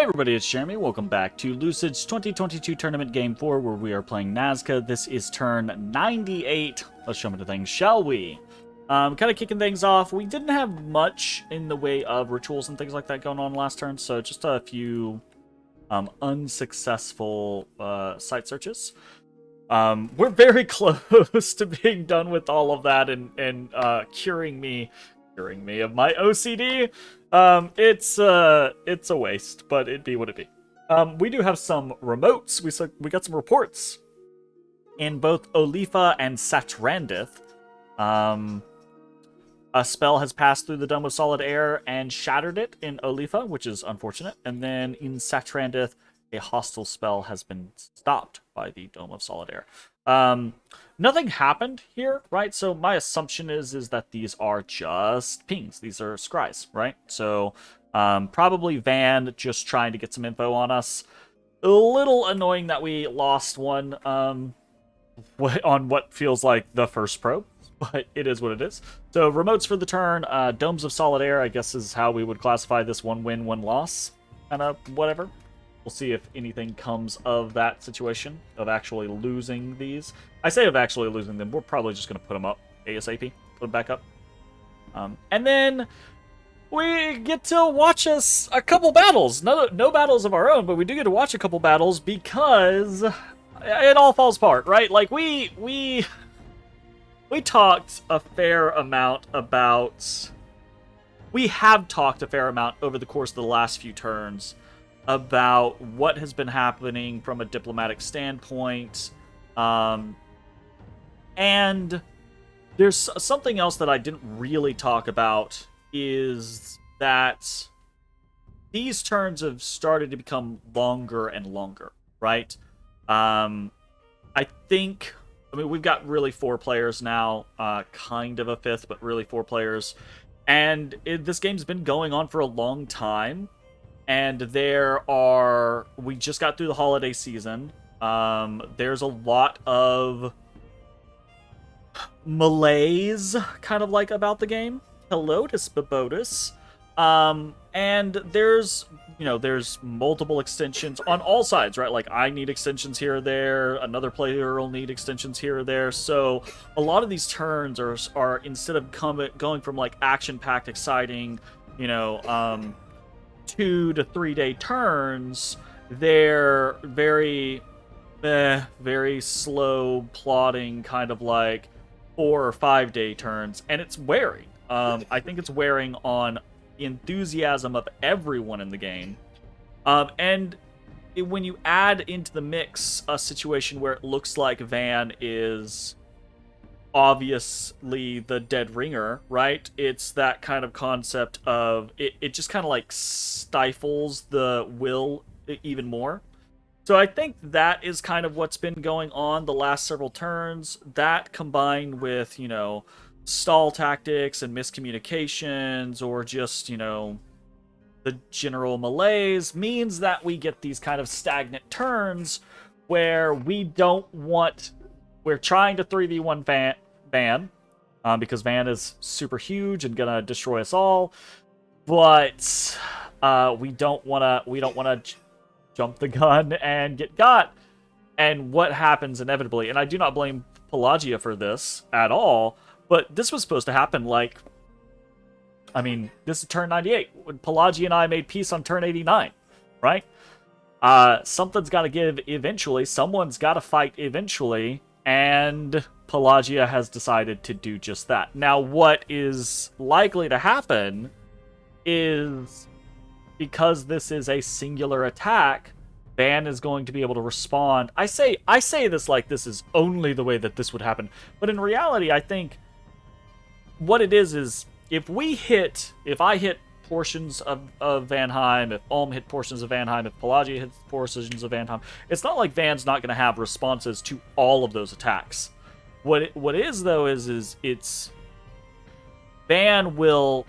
everybody, it's Jeremy. Welcome back to Lucid's 2022 Tournament Game 4, where we are playing Nazca. This is turn 98. Let's jump into things, shall we? Kind of kicking things off. We didn't have much in the way of rituals and things like that going on last turn, so just a few unsuccessful site searches. We're very close to being done with all of that and curing me of my OCD. It's a waste, but it'd be what it be. We do have some remotes. We got some reports in both Olifa and Satrandith. A spell has passed through the Dome of Solid Air and shattered it in Olifa, which is unfortunate. And then in Satrandith, a hostile spell has been stopped by the Dome of Solid Air. Nothing happened here, right? So my assumption is that these are just pings. These are scries, right? So probably Van just trying to get some info on us. A little annoying that we lost one on what feels like the first probe, but it is what it is. So remotes for the turn, Domes of Solid Air, I guess is how we would classify this. One win, one loss, kind of whatever. We'll see if anything comes of that situation, of actually losing these. I say of actually losing them, we're probably just going to put them up ASAP, put them back up. And then we get to watch us a couple battles. No battles of our own, but we do get to watch a couple battles because it all falls apart, right? Like, we talked a fair amount about... We have talked a fair amount over the course of the last few turns about what has been happening from a diplomatic standpoint. And there's something else that I didn't really talk about, is that these turns have started to become longer and longer, right? I think, we've got really 4 players now, kind of a 5th, but really 4 players. And this game's been going on for a long time. And we just got through the holiday season. There's a lot of malaise, kind of like, about the game. Hello to Spabotus. And there's multiple extensions on all sides, right? Like, I need extensions here or there. Another player will need extensions here or there. So a lot of these turns are instead of going from, like, action-packed, exciting, 2 to 3 day turns, they're very slow plodding, kind of like 4 or 5 day turns, and it's wearing. I think it's wearing on enthusiasm of everyone in the game. And when you add into the mix a situation where it looks like Van is obviously the dead ringer, right? It's that kind of concept of it just kind of like stifles the will even more. So I think that is kind of what's been going on the last several turns. That combined with, stall tactics and miscommunications, or just, the general malaise, means that we get these kind of stagnant turns where we're trying to 3v1 Van, because Van is super huge and gonna destroy us all, but we don't wanna jump the gun and get got. And what happens inevitably, and I do not blame Pelagia for this at all, but this was supposed to happen, this is turn 98, when Pelagia and I made peace on turn 89, right? Something's got to give eventually, someone's got to fight eventually, and Pelagia has decided to do just that. Now, what is likely to happen is, because this is a singular attack, Van is going to be able to respond. I say this like this is only the way that this would happen, but in reality, I think what it is if I hit portions of Vanheim, if Ulm hit portions of Vanheim, if Pelagia hits portions of Vanheim, it's not like Van's not going to have responses to all of those attacks. What it is, though, is it's Van will,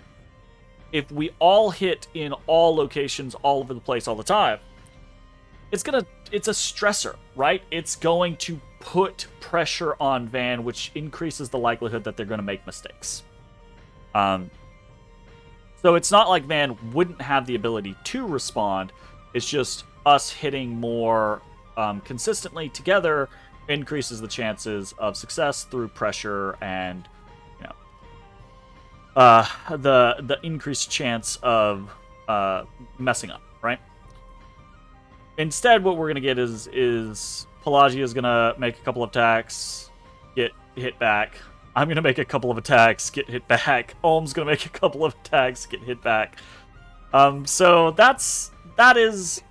if we all hit in all locations all over the place all the time, it's a stressor, right? It's going to put pressure on Van, which increases the likelihood that they're going to make mistakes. So it's not like Van wouldn't have the ability to respond. It's just us hitting more consistently together increases the chances of success through pressure and, you know, the increased chance of messing up, right? Instead, what we're gonna get is Pelagia is gonna make a couple of attacks, get hit back. I'm gonna make a couple of attacks, get hit back. Olm's gonna make a couple of attacks, get hit back. So that is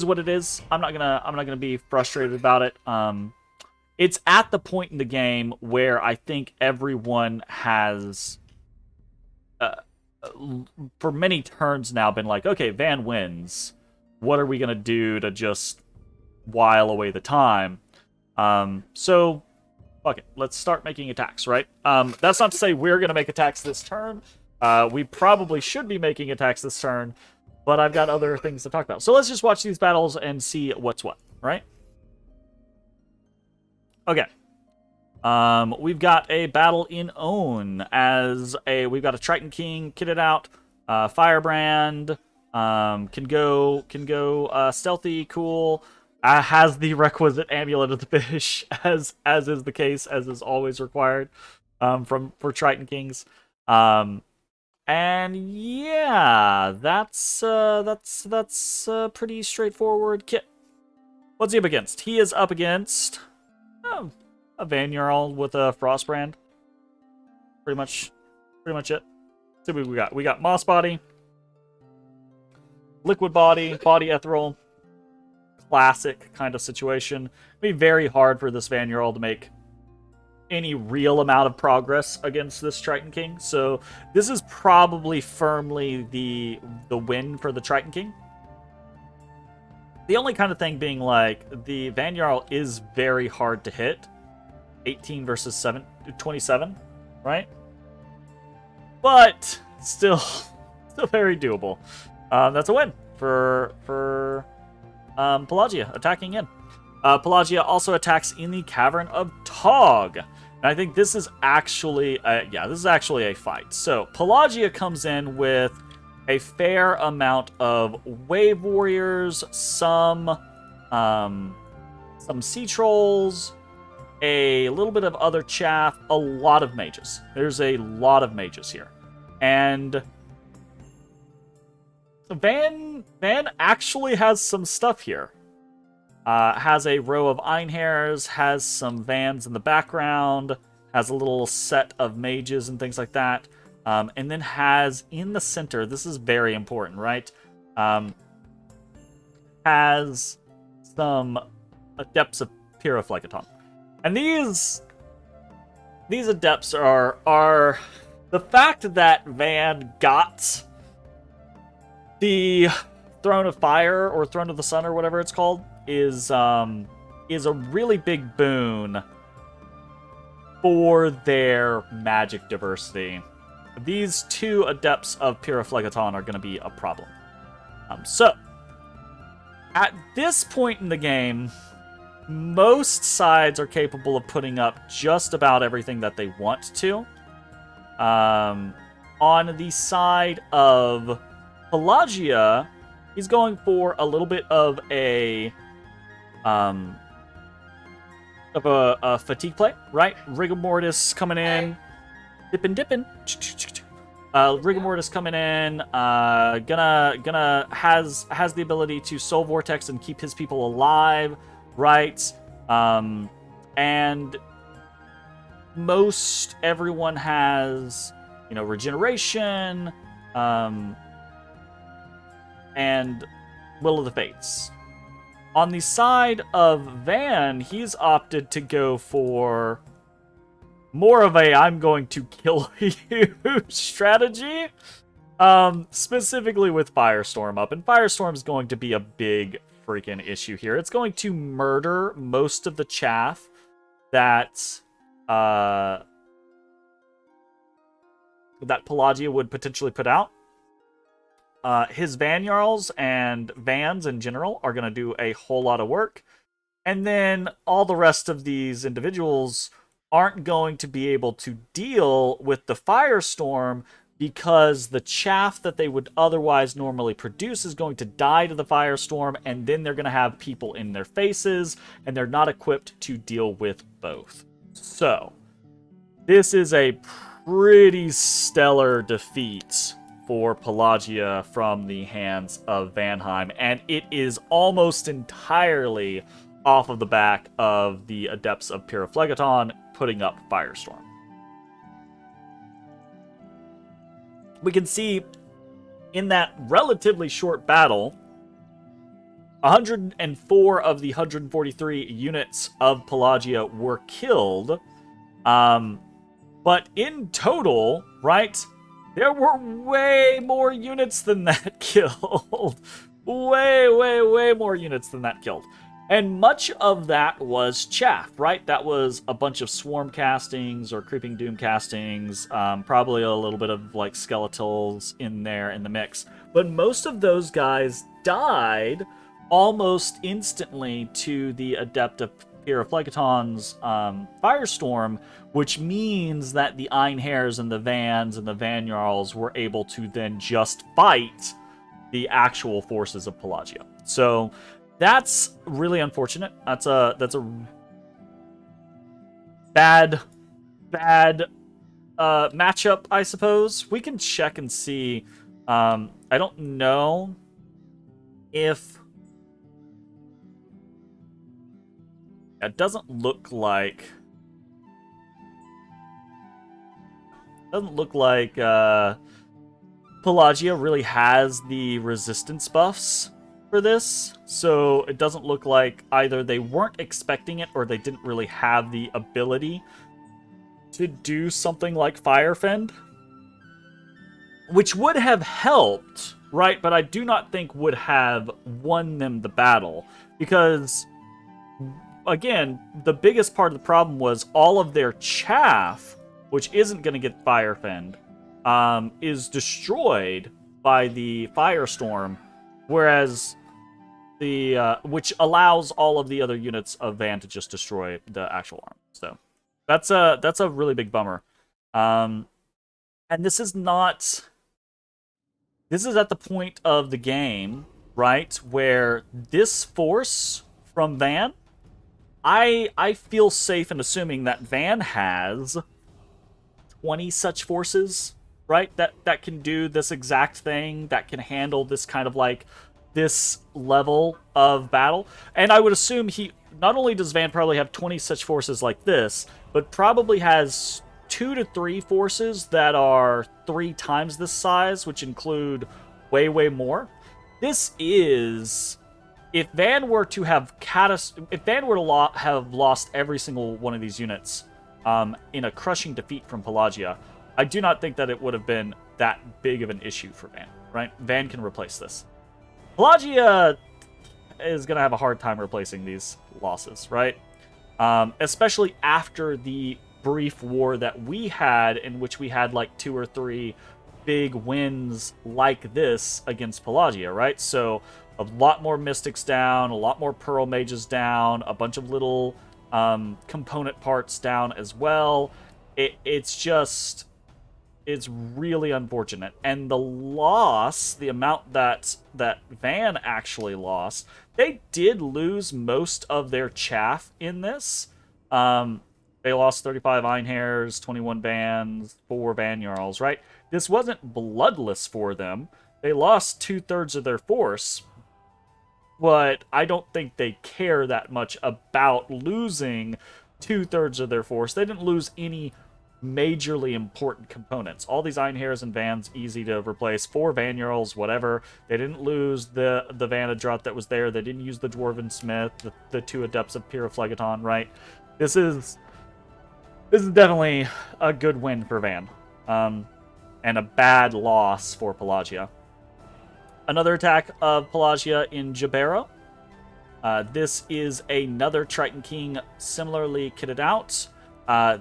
what it is. I'm not gonna be frustrated about it. It's at the point in the game where I think everyone has, for many turns now, been like, okay, Van wins. What are we gonna do to just while away the time? So fuck it, let's start making attacks, right? That's not to say we're gonna make attacks this turn. We probably should be making attacks this turn, but I've got other things to talk about. So let's just watch these battles and see what's what, right? Okay. We've got a battle in Own we've got a Triton King kitted out, Firebrand, can go stealthy, cool, has the requisite Amulet of the Fish, as is the case, as is always required, for Triton Kings. And yeah, that's a pretty straightforward kit. What's he up against? He is up against a Vanyarl with a Frostbrand. Pretty much it. See what we got. We got Moss Body, Liquid Body, Body Ethereal. Classic kind of situation. It'd be very hard for this Vanyarl to make any real amount of progress against this Triton King. So this is probably firmly the win for the Triton King. The only kind of thing being like the Vanyarl is very hard to hit. 18 versus 27, right? But still very doable. That's a win for Pelagia attacking in. Pelagia also attacks in the Cavern of Tog. And I think this is actually, a fight. So Pelagia comes in with a fair amount of Wave Warriors, some Sea Trolls, a little bit of other chaff, a lot of mages. There's a lot of mages here. And Van actually has some stuff here. Has a row of Einhairs, has some Vans in the background, has a little set of mages and things like that. And then has in the center, this is very important, right? Has some Adepts of Pyrrhophyton. And these Adepts are the fact that Van got the Throne of Fire or Throne of the Sun or whatever it's called is a really big boon for their magic diversity. These two Adepts of Pyrrhophyton are going to be a problem. So, at this point in the game, most sides are capable of putting up just about everything that they want to. On the side of Pelagia, he's going for a little bit of a fatigue play, right? Rigor Mortis coming in, dipping. Rigor Mortis coming in, gonna has the ability to Soul Vortex and keep his people alive, right? And most everyone has, regeneration, and Will of the Fates. On the side of Van, he's opted to go for more of a I'm going to kill you strategy. Specifically with Firestorm up. And Firestorm's going to be a big freaking issue here. It's going to murder most of the chaff that Pelagia would potentially put out. His Vanyarls and Vans in general are going to do a whole lot of work. And then all the rest of these individuals aren't going to be able to deal with the Firestorm because the chaff that they would otherwise normally produce is going to die to the firestorm, and then they're going to have people in their faces, and they're not equipped to deal with both. So, this is a pretty stellar defeat for Pelagia from the hands of Vanheim, and it is almost entirely off of the back of the Adepts of Pyrophlegeton putting up Firestorm. We can see in that relatively short battle, 104 of the 143 units of Pelagia were killed. But in total, right, there were way more units than that killed. way more units than that killed. And much of that was chaff, right? That was a bunch of swarm castings or creeping doom castings, probably a little bit of like skeletals in there in the mix. But most of those guys died almost instantly to the Adept of Pyrophlegeton's Firestorm, which means that the Einhairs and the Vans and the Vanjarls were able to then just fight the actual forces of Pelagia. So that's really unfortunate. That's a bad matchup, I suppose. We can check and see. I don't know if it doesn't look like Pelagia really has the resistance buffs for this, so it doesn't look like either they weren't expecting it or they didn't really have the ability to do something like Firefend, which would have helped, right? But I do not think would have won them the battle, because again, the biggest part of the problem was all of their chaff, which isn't going to get Firefend, is destroyed by the Firestorm, whereas the which allows all of the other units of Van to just destroy the actual arm. So that's a really big bummer. And this is at the point of the game, right, where this force from Van, I feel safe in assuming that Van has 20 such forces, right, that can do this exact thing, that can handle this kind of like this level of battle. And I would assume he not only does Van probably have 20 such forces like this, but probably has 2 to 3 forces that are 3 times this size, which include way more. This is, if Van were to have have lost every single one of these units in a crushing defeat from Pelagia, I do not think that it would have been that big of an issue for Van, right? Van can replace this. Pelagia is going to have a hard time replacing these losses, right? Especially after the brief war that we had, in which we had like 2 or 3 big wins like this against Pelagia, right? So a lot more Mystics down, a lot more Pearl Mages down, a bunch of little component parts down as well. It's really unfortunate. And the loss, the amount that Van actually lost, they did lose most of their chaff in this. They lost 35 Einhairs, 21 Vans, 4 Vanjarls, right? This wasn't bloodless for them. They lost 2/3 of their force, but I don't think they care that much about losing 2/3 of their force. They didn't lose any majorly important components. All these Einhairs and Vans, easy to replace. 4 Vanjarls, whatever. They didn't lose the Vanadrot that was there. They didn't use the Dwarven Smith, the 2 Adepts of Pyrophlegeton, right? This is definitely a good win for Van. And a bad loss for Pelagia. Another attack of Pelagia in Jabero. This is another Triton King similarly kitted out.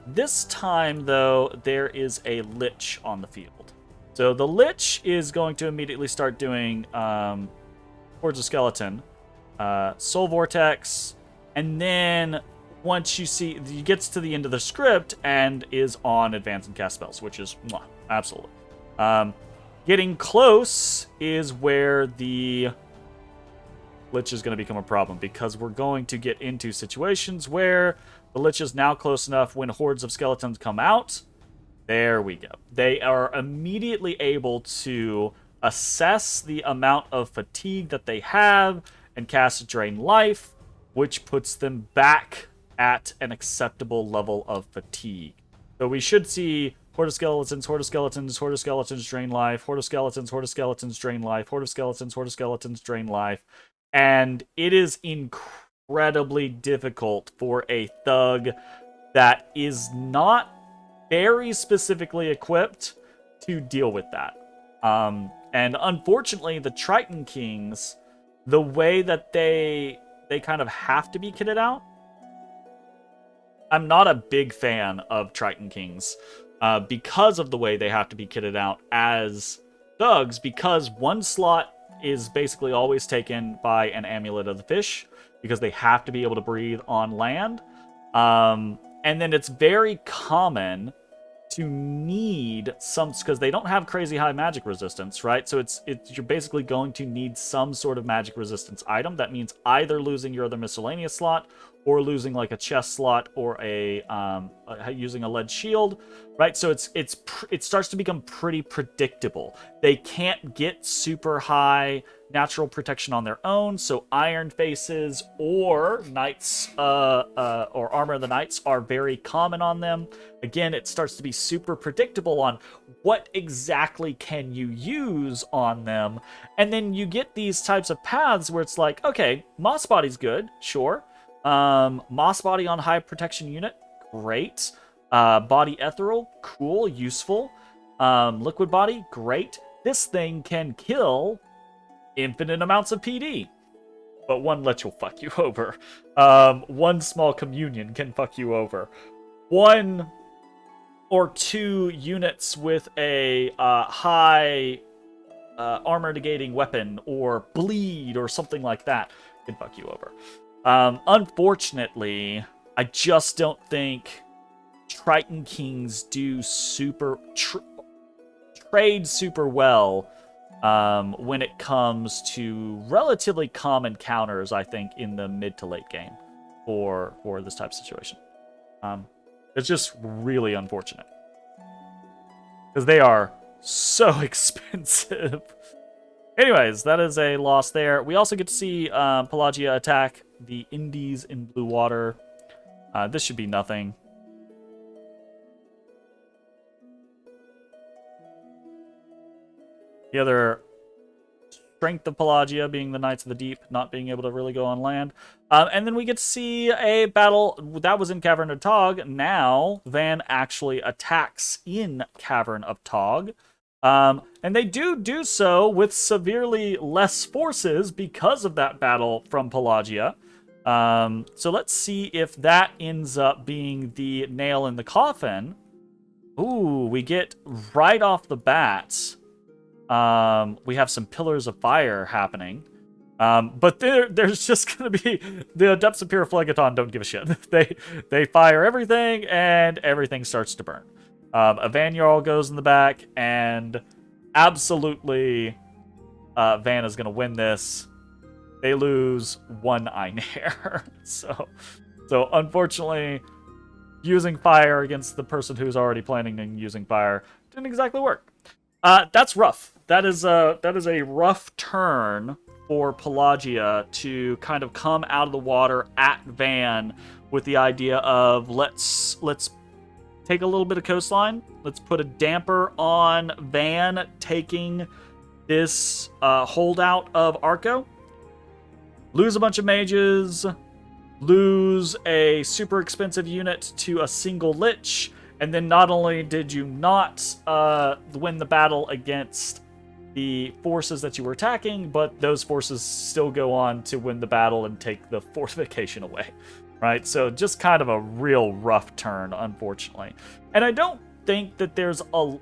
This time, though, there is a Lich on the field. So the Lich is going to immediately start doing Forge of Skeleton, Soul Vortex, and then once he gets to the end of the script and is on Advance and Cast Spells, which is absolutely. Getting close is where the Lich is going to become a problem, because we're going to get into situations where the Lich is now close enough when hordes of skeletons come out. There we go. They are immediately able to assess the amount of fatigue that they have and cast Drain Life, which puts them back at an acceptable level of fatigue. So we should see Horde of Skeletons, Horde of Skeletons, Horde of Skeletons, Drain Life, Horde of Skeletons, Horde of Skeletons, Drain Life, Horde of Skeletons, Horde of Skeletons, Drain Life. And it is incredibly difficult for a thug that is not very specifically equipped to deal with that. And unfortunately, the Triton Kings, the way that they kind of have to be kitted out, I'm not a big fan of Triton Kings because of the way they have to be kitted out as thugs, because one slot is basically always taken by an Amulet of the Fish, because they have to be able to breathe on land. And then it's very common to need some, because they don't have crazy high magic resistance, right? So it's you're basically going to need some sort of magic resistance item. That means either losing your other miscellaneous slot, or losing like a chest slot, or a using a lead shield, right? So it starts to become pretty predictable. They can't get super high natural protection on their own, so Iron Faces or Knights or Armor of the Knights are very common on them. Again, it starts to be super predictable on what exactly can you use on them, and then you get these types of paths where it's like, okay, Moss Body's good, sure. Moss Body on high protection unit, great. Body Ethereal, cool, useful. Liquid Body, great. This thing can kill infinite amounts of PD, but one Lich will fuck you over. One small Communion can fuck you over. One or two units with a high armor negating weapon or bleed or something like that can fuck you over. Unfortunately, I just don't think Triton Kings do trade super well when it comes to relatively common counters, I think, in the mid to late game for this type of situation. It's just really unfortunate, because they are so expensive. Anyways, that is a loss there. We also get to see Pelagia attack the Indies in blue water. This should be nothing. The other strength of Pelagia being the Knights of the Deep, not being able to really go on land. And then we get to see a battle that was in Cavern of Tog. Now, Van actually attacks in Cavern of Tog. And they do so with severely less forces because of that battle from Pelagia. So let's see if that ends up being the nail in the coffin. Ooh, we get right off the bat, we have some Pillars of Fire happening. But there's just going to be... The Adepts of Pure Phlegeton don't give a shit. They fire everything, and everything starts to burn. A Van Jarl goes in the back, and absolutely Van is going to win this. They lose one Einherr. So unfortunately, using fire against the person who's already planning on using fire didn't exactly work. That's rough. That is a rough turn for Pelagia to kind of come out of the water at Van with the idea of let's take a little bit of coastline. Let's put a damper on Van taking this holdout of Arco. Lose a bunch of mages. Lose a super expensive unit to a single Lich. And then not only did you not win the battle against the forces that you were attacking, but those forces still go on to win the battle and take the fortification away. Right? So just kind of a real rough turn, unfortunately. And I don't think that there's a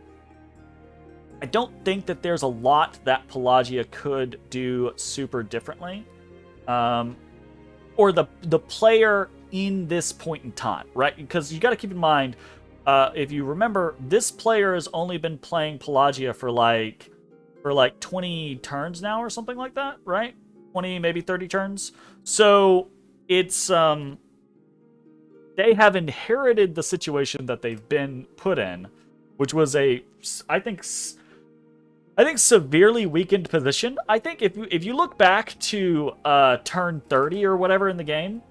lot that Pelagia could do super differently. Or the player in this point in time, right? Because you got to keep in mind, if you remember, this player has only been playing Pelagia for like 20 turns now or something like that, right? 20, maybe 30 turns. So it's they have inherited the situation that they've been put in, which was I think severely weakened position. I think if you look back to turn 30 or whatever in the game,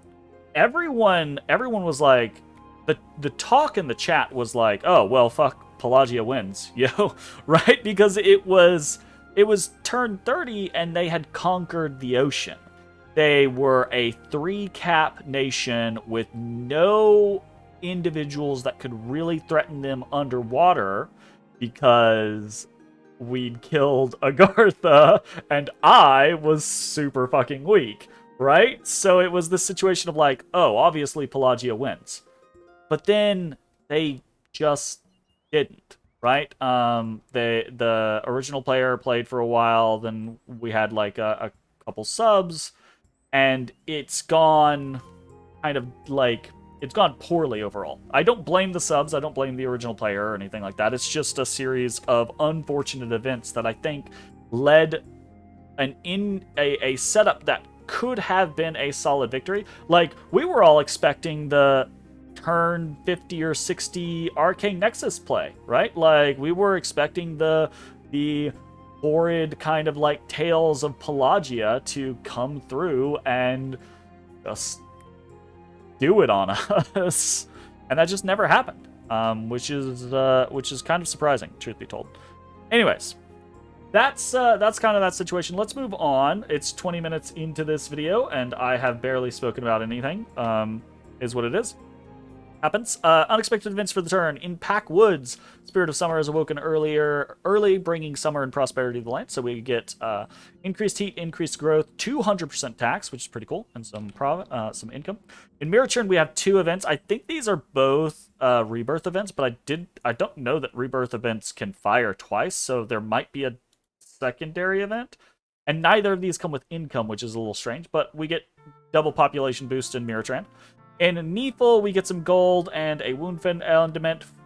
everyone was like, the talk in the chat was like, oh well, fuck, Pelagia wins, yo, right? Because it was turn 30 and they had conquered the ocean. They were a 3-cap nation with no individuals that could really threaten them underwater because we'd killed Agartha and I was super fucking weak, right? So it was this situation of like, oh, obviously Pelagia wins. But then they just didn't, right? The original player played for a while, then we had like a couple subs, and it's gone kind of like, it's gone poorly overall. I don't blame the subs, I don't blame the original player or anything like that. It's just a series of unfortunate events that I think led a setup that could have been a solid victory. Like, we were all expecting the turn 50 or 60 Arcane Nexus play, right? Like, we were expecting the horrid kind of like Tales of Pelagia to come through and just do it on us, and that just never happened, which is kind of surprising, truth be told. Anyways, that's kind of that situation. Let's move on. It's 20 minutes into this video, and I have barely spoken about anything. Is what it is. Happens. Unexpected events for the turn. In Pack Woods, Spirit of Summer is awoken early, bringing summer and prosperity to the land. So we get increased heat, increased growth, 200% tax, which is pretty cool, and some income. In Mirror Turn, we have 2 events. I think these are both rebirth events, but I don't know that rebirth events can fire twice, so there might be a secondary event. And neither of these come with income, which is a little strange, but we get double population boost in Mirror Turn. In Neefel, we get some gold and a Woundfen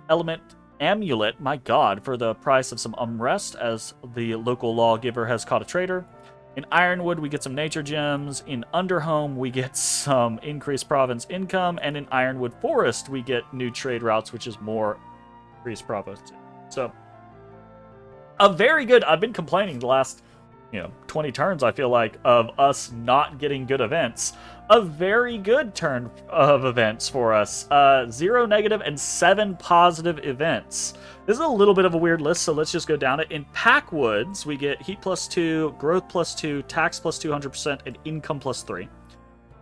element amulet, my god, for the price of some unrest, as the local lawgiver has caught a traitor. In Ironwood, we get some nature gems. In Underhome, we get some increased province income. And in Ironwood Forest, we get new trade routes, which is more increased province. So, a very good... I've been complaining the last 20 turns, I feel like, of us not getting good events. A very good turn of events for us. 0 negative and 7 positive events. This is a little bit of a weird list, so let's just go down it. In Packwoods, we get heat +2, growth +2, tax +200%, and income +3.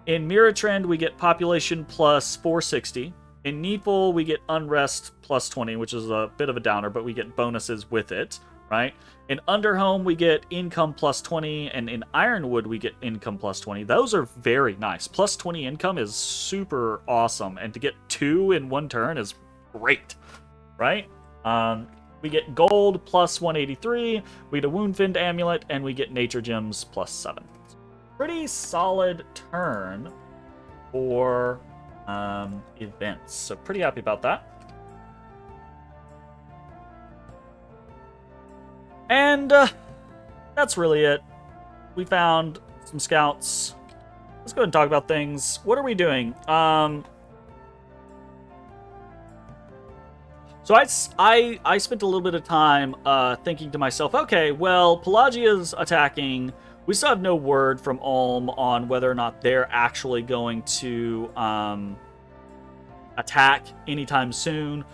In Mirror Trend, we get population +460. In Neefel, we get unrest +20, which is a bit of a downer, but we get bonuses with it, right? In Underhome, we get income +20, and in Ironwood, we get income +20. Those are very nice. +20 income is super awesome, and to get 2 in one turn is great, right? We get gold +183, we get a Woundfind amulet, and we get nature gems +7. Pretty solid turn for events, so pretty happy about that. And that's really it. We found some scouts. Let's go ahead and talk about things. What are we doing? So I spent a little bit of time thinking to myself, okay, well, Pelagia's attacking. We still have no word from Ulm on whether or not they're actually going to attack anytime soon.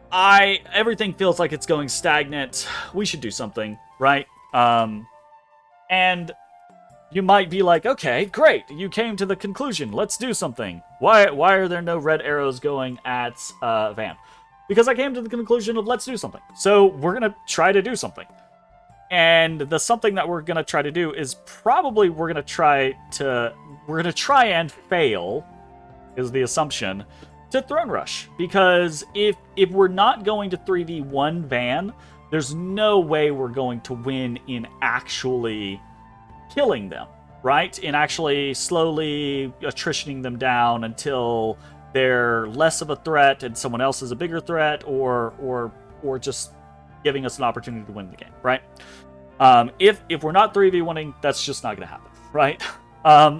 Everything feels like it's going stagnant. We should do something, right? And you might be like, okay, great, you came to the conclusion, let's do something. Why are there no red arrows going at Van? Because I came to the conclusion of let's do something. So we're gonna try to do something. And the something that we're gonna try to do is probably we're gonna try and fail, is the assumption, to Throne Rush, because if we're not going to 3v1 Van, there's no way we're going to win in actually killing them, right? In actually slowly attritioning them down until they're less of a threat and someone else is a bigger threat, or just giving us an opportunity to win the game, right? If we're not 3v1ing, that's just not going to happen, right?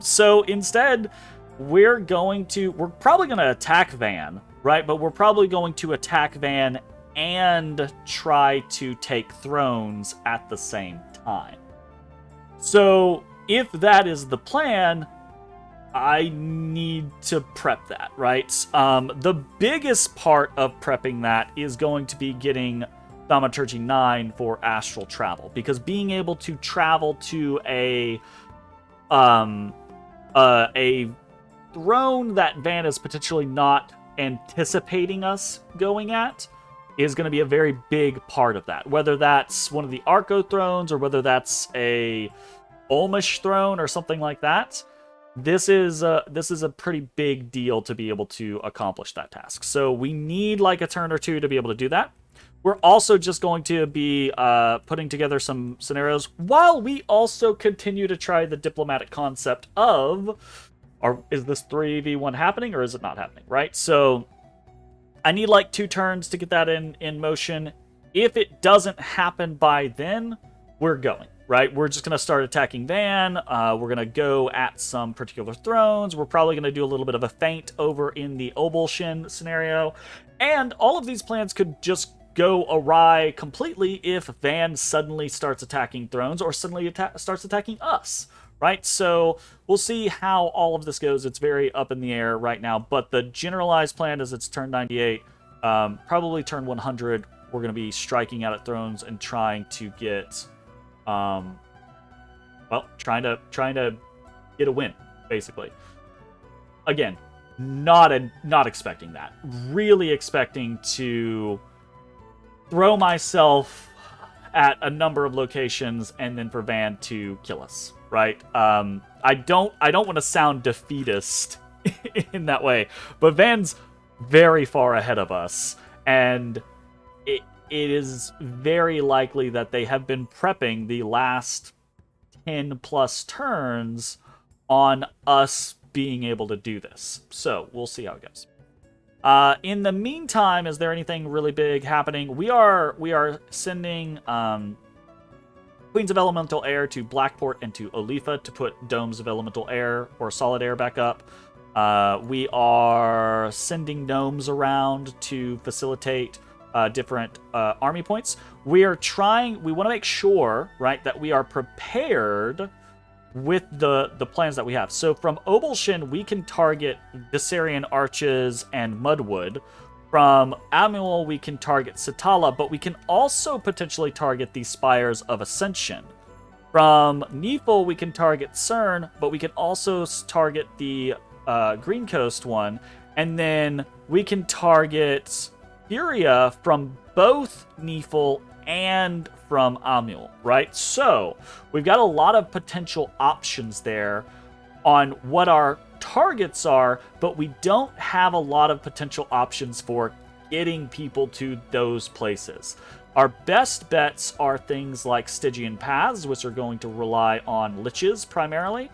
So instead, we're probably going to attack Van, right? But we're probably going to attack Van and try to take thrones at the same time. So if that is the plan, I need to prep that, right? The biggest part of prepping that is going to be getting Thaumaturgy 9 for astral travel, because being able to travel to a throne that Van is potentially not anticipating us going at is going to be a very big part of that. Whether that's one of the Arco thrones or whether that's a Olmish throne or something like that, this is a pretty big deal to be able to accomplish that task. So we need like a turn or two to be able to do that. We're also just going to be putting together some scenarios while we also continue to try the diplomatic concept of, is this 3v1 happening or is it not happening, right? So I need like 2 turns to get that in motion. If it doesn't happen by then, we're going, right? We're just going to start attacking Van. We're going to go at some particular thrones. We're probably going to do a little bit of a feint over in the Obulshin scenario. And all of these plans could just go awry completely if Van suddenly starts attacking thrones or suddenly starts attacking us, right? So we'll see how all of this goes. It's very up in the air right now, but the generalized plan is it's turn 98, probably turn 100. We're going to be striking out at thrones and trying to get, trying to get a win, basically. Again, not expecting that. Really expecting to throw myself at a number of locations and then for Van to kill us, right? I don't want to sound defeatist in that way, but Van's very far ahead of us, and it is very likely that they have been prepping the last 10 plus turns on us being able to do this. So we'll see how it goes. In the meantime, is there anything really big happening? We are sending Queens of Elemental Air to Blackport and to Olifa to put Domes of Elemental Air or Solid Air back up. We are sending gnomes around to facilitate different army points. We want to make sure, right, that we are prepared with the plans that we have. So from Obulshin, we can target Viserion Arches and Mudwood. From Amuel, we can target Satala, but we can also potentially target the Spires of Ascension. From Nephil, we can target Cern, but we can also target the Green Coast one. And then we can target Furia from both Nephil and from Amuel, right? So we've got a lot of potential options there on what our targets are, but we don't have a lot of potential options for getting people to those places. Our best bets are things like Stygian Paths, which are going to rely on liches primarily,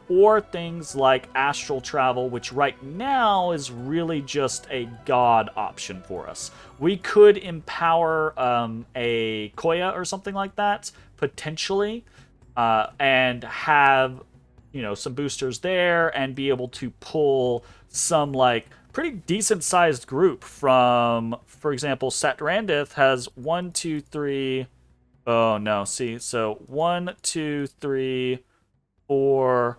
or things like Astral Travel, which right now is really just a god option for us. We could empower a Koya or something like that, potentially, and have, some boosters there and be able to pull some, like, pretty decent-sized group from, for example, Satrandith has 1, 2, 3... Oh, no, see, so 1, 2, 3... 4,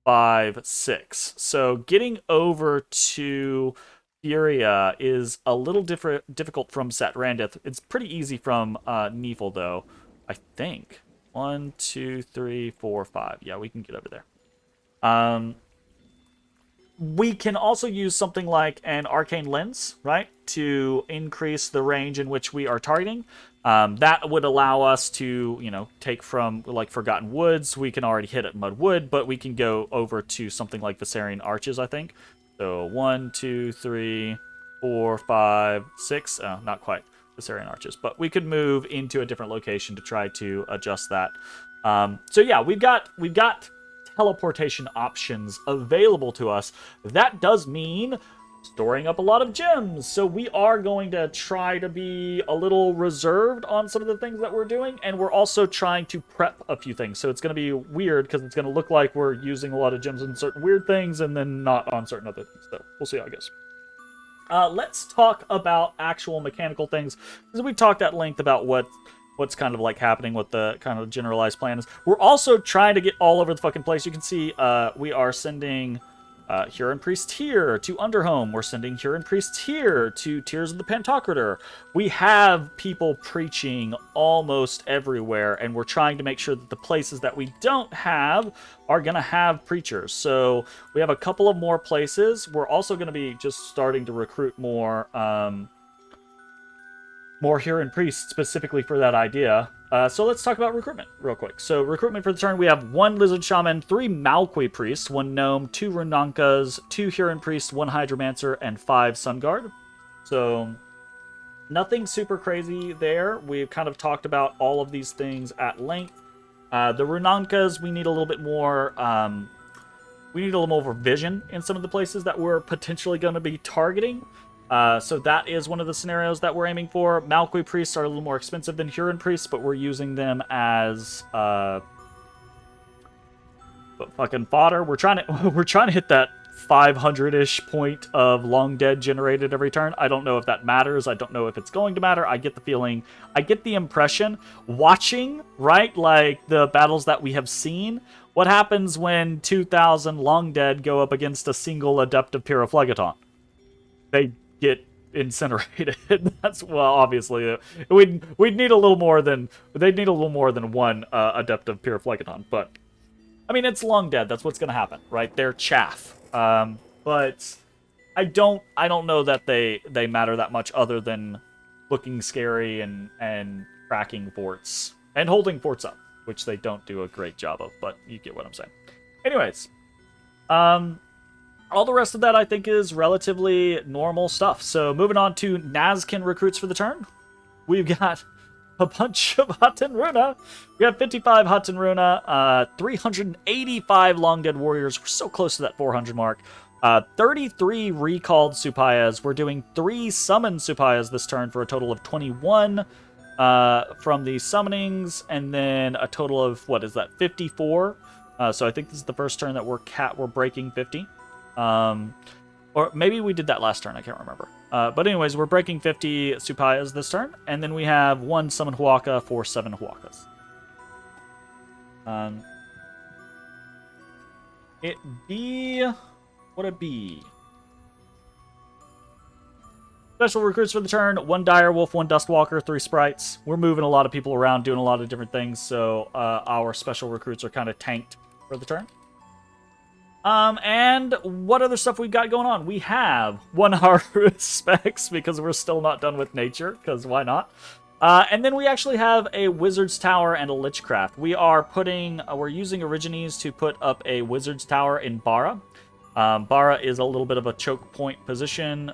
5, 6. So getting over to Furia is a little difficult from Satrandith. It's pretty easy from Nephil, though, I think. 1, 2, 3, 4, 5. Yeah, we can get over there. We can also use something like an Arcane Lens, right, to increase the range in which we are targeting. That would allow us to, take from, like, Forgotten Woods. We can already hit at Mudwood, but we can go over to something like Viserion Arches, I think. So 1, 2, 3, 4, 5, 6. Oh, not quite Viserion Arches, but we could move into a different location to try to adjust that. So yeah, we've got teleportation options available to us. That does mean storing up a lot of gems. So we are going to try to be a little reserved on some of the things that we're doing, and we're also trying to prep a few things. So it's going to be weird because it's going to look like we're using a lot of gems on certain weird things and then not on certain other things. So we'll see how it goes. Let's talk about actual mechanical things, because we talked at length about what's kind of like happening, what the kind of generalized plan is. We're also trying to get all over the fucking place. You can see we are sending Huron Priest here to Underhome. We're sending Huron Priest here to Tears of the Pantocrator. We have people preaching almost everywhere, and we're trying to make sure that the places that we don't have are going to have preachers. So we have a couple of more places. We're also going to be just starting to recruit more Huron Priests specifically for that idea. So let's talk about recruitment real quick. So recruitment for the turn, we have 1 Lizard Shaman, 3 Malqui Priests, 1 Gnome, 2 Runankas, 2 Huron Priests, 1 Hydromancer, and 5 Sun Guard. So nothing super crazy there. We've kind of talked about all of these things at length. The Runankas, we need a little bit more... we need a little more vision in some of the places that we're potentially going to be targeting. So that is one of the scenarios that we're aiming for. Malqui Priests are a little more expensive than Huron Priests, but we're using them as fucking fodder. We're trying to hit that 500-ish point of long dead generated every turn. I don't know if that matters. I don't know if it's going to matter. I get the impression watching, right, like the battles that we have seen. What happens when 2,000 long dead go up against a single Adept of Pyrophlegeton? They get incinerated. That's, well, obviously we'd need a little more than they'd need a little more than 1 Adept of Pyrophlegeton, but I mean, it's long dead. That's what's gonna happen, right? They're chaff. But I don't know that they matter that much, other than looking scary and cracking forts and holding forts up, which they don't do a great job of, but you get what I'm saying. Anyways, all the rest of that, I think, is relatively normal stuff. So moving on to Nazcan recruits for the turn. We've got a bunch of Hatan Runa. We have 55 Hatan Runa, 385 Long Dead Warriors. We're so close to that 400 mark. 33 recalled Supayas. We're doing 3 summoned Supayas this turn for a total of 21 from the summonings, and then a total of, what is that, 54? So I think this is the first turn that we're breaking 50. Or maybe we did that last turn, I can't remember. But anyways, we're breaking 50 Supayas this turn, and then we have 1 Summon Huaka for 7 Huakas. What it be? Special recruits for the turn, 1 Dire Wolf, 1 Dustwalker, 3 Sprites. We're moving a lot of people around, doing a lot of different things, so our special recruits are kind of tanked for the turn. And what other stuff we've got going on? We have 1 Harvest Specs, because we're still not done with nature, because why not? And then we actually have a Wizard's Tower and a Lichcraft. We're using Origines to put up a Wizard's Tower in Bara. Bara is a little bit of a choke point position.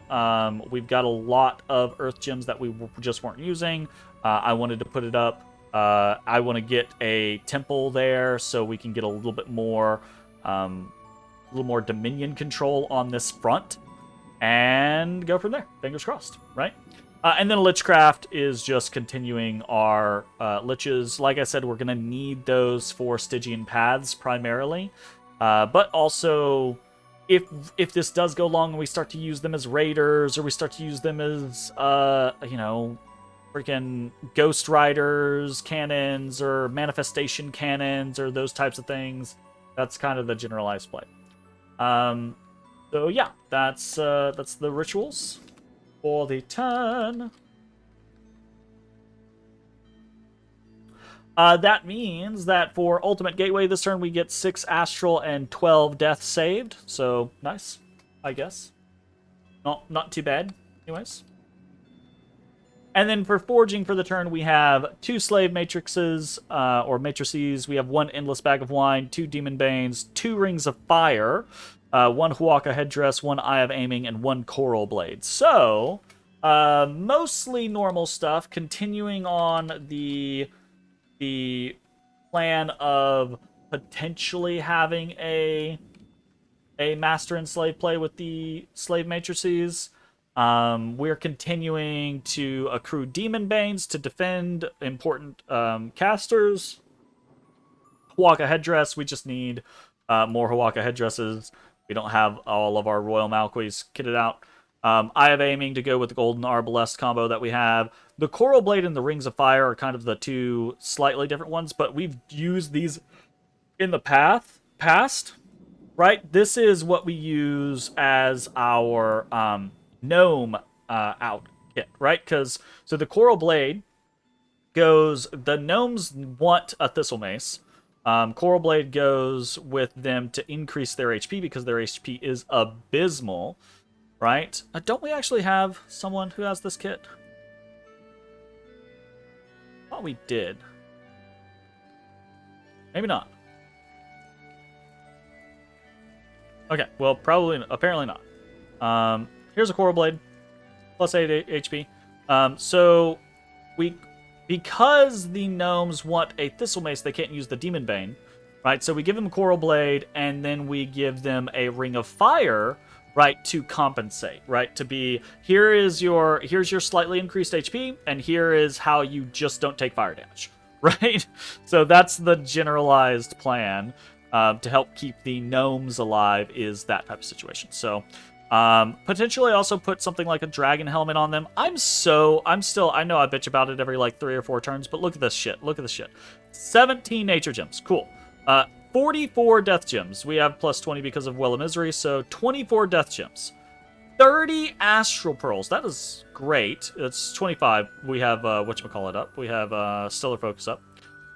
We've got a lot of Earth Gems that we just weren't using. I wanted to put it up. I want to get a temple there so we can get a little bit more Dominion control on this front, and go from there. Fingers crossed, right? And then Lichcraft is just continuing our Liches. Like I said, we're going to need those for Stygian paths primarily, but also if this does go long and we start to use them as raiders, or we start to use them as freaking Ghost Riders cannons, or manifestation cannons, or those types of things, that's kind of the generalized play. So yeah, that's the rituals for the turn. That means that for Ultimate Gateway this turn, we get 6 Astral and 12 Death saved. So nice, I guess. Not too bad, anyways. And then for Forging for the turn, we have 2 Slave Matrices, or Matrices. We have 1 Endless Bag of Wine, 2 Demon Banes, 2 Rings of Fire, 1 Huaka Headdress, 1 Eye of Aiming, and 1 Coral Blade. So, mostly normal stuff, continuing on the plan of potentially having a master and slave play with the slave matrices. We're continuing to accrue demon banes to defend important casters. Hawaka headdress. We just need more Hawaka headdresses. We don't have all of our Royal Malquis kitted out. I have aiming to go with the Golden Arbalest combo that we have. The Coral Blade and the Rings of Fire are kind of the two slightly different ones, but we've used these in the past, right? This is what we use as our gnome out kit, right? So the Coral Blade goes, the gnomes want a Thistle Mace. Coral Blade goes with them to increase their HP because their HP is abysmal, right? Don't we actually have someone who has this kit? I thought we did. Maybe not. Okay, well, apparently not. Here's a Coral Blade, plus 8 HP. So because the gnomes want a Thistle Mace, they can't use the Demon Bane, right? So we give them Coral Blade, and then we give them a Ring of Fire, right, to compensate, right? To be, here's your slightly increased HP, and here is how you just don't take fire damage, right? So that's the generalized plan. To help keep the gnomes alive is that type of situation. So potentially also put something like a dragon helmet on them. I know I bitch about it every like 3 or 4 turns, but look at this shit. 17 nature gems. Cool. 44 death gems. We have plus 20 because of Well of Misery, so 24 death gems. 30 astral pearls. That is great. It's 25. We have whatchamacallit up. We have Stellar Focus up.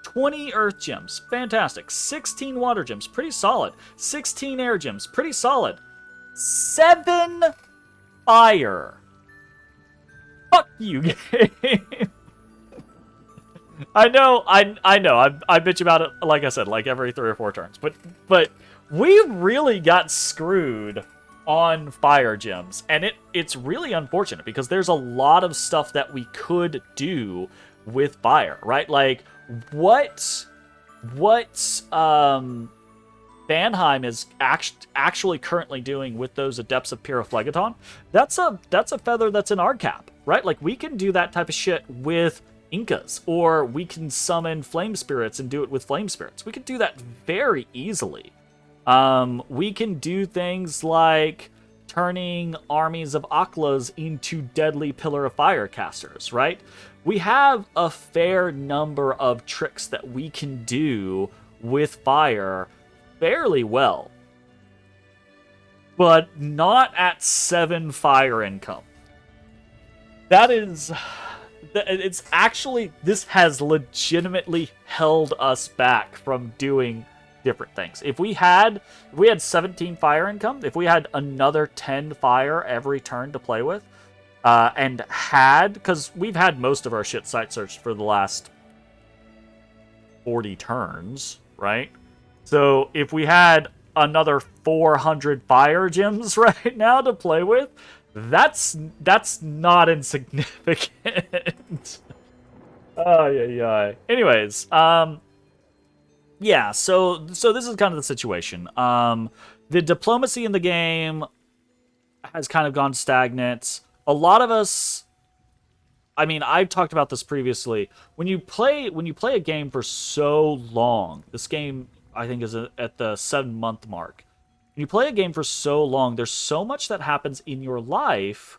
20 earth gems, fantastic. 16 water gems, pretty solid. 16 air gems, pretty solid. 7 fire. Fuck you, game. I know. I bitch about it, like I said, like every 3 or 4 turns. But we really got screwed on fire gems, and it's really unfortunate because there's a lot of stuff that we could do with fire, right? Like what Vanheim is actually currently doing with those Adepts of Pyrophlegeton, that's a feather that's in our cap, right? Like we can do that type of shit with Incas, or we can summon flame spirits and do it with flame spirits. We can do that very easily. We can do things like turning armies of Aklas into deadly Pillar of Fire casters, right? We have a fair number of tricks that we can do with fire fairly well. But not at 7 fire income. It's actually, this has legitimately held us back from doing different things. If we had 17 fire income, if we had another 10 fire every turn to play with, because we've had most of our shit site searched for the last 40 turns, right? So if we had another 400 fire gems right now to play with, that's not insignificant. Oh yeah. Anyways, yeah. So this is kind of the situation. The diplomacy in the game has kind of gone stagnant. A lot of us, I mean, I've talked about this previously. When you play a game for so long, this game I think is at the 7-month mark. When you play a game for so long, there's so much that happens in your life.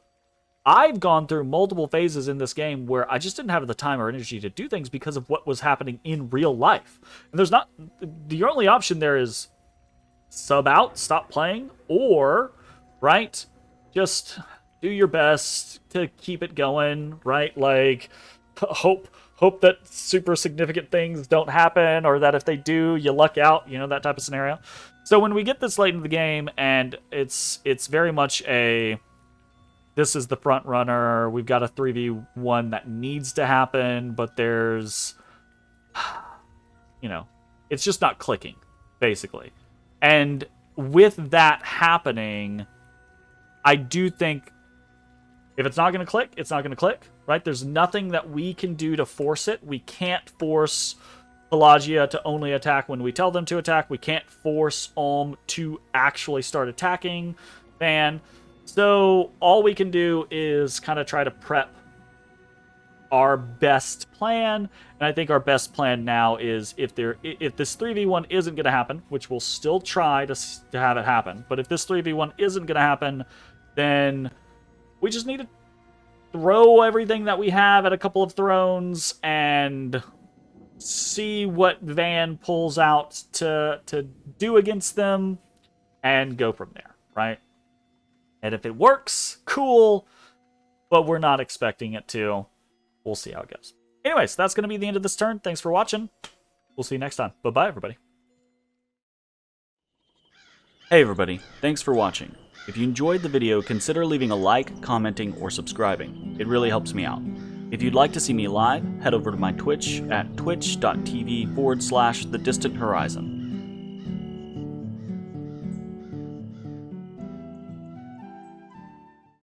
I've gone through multiple phases in this game where I just didn't have the time or energy to do things because of what was happening in real life. And the only option there is sub out, stop playing, or, right, just do your best to keep it going, right? Like, hope that super significant things don't happen, or that if they do, you luck out, that type of scenario. So when we get this late in the game, and it's very much this is the front runner, we've got a 3v1 that needs to happen, but there's, it's just not clicking, basically. And with that happening, I do think if it's not going to click, it's not going to click, right? There's nothing that we can do to force it. We can't force Pelagia to only attack when we tell them to attack. We can't force Ulm to actually start attacking Van. So all we can do is kind of try to prep our best plan. And I think our best plan now is if this 3v1 isn't going to happen, which we'll still try to have it happen, but if this 3v1 isn't going to happen, then we just need to throw everything that we have at a couple of thrones and see what Van pulls out to do against them and go from there, right? And if it works, cool, but we're not expecting it to. We'll see how it goes. Anyways, that's going to be the end of this turn. Thanks for watching. We'll see you next time. Bye-bye, everybody. Hey, everybody. Thanks for watching. If you enjoyed the video, consider leaving a like, commenting, or subscribing. It really helps me out. If you'd like to see me live, head over to my Twitch at twitch.tv/thedistanthorizon.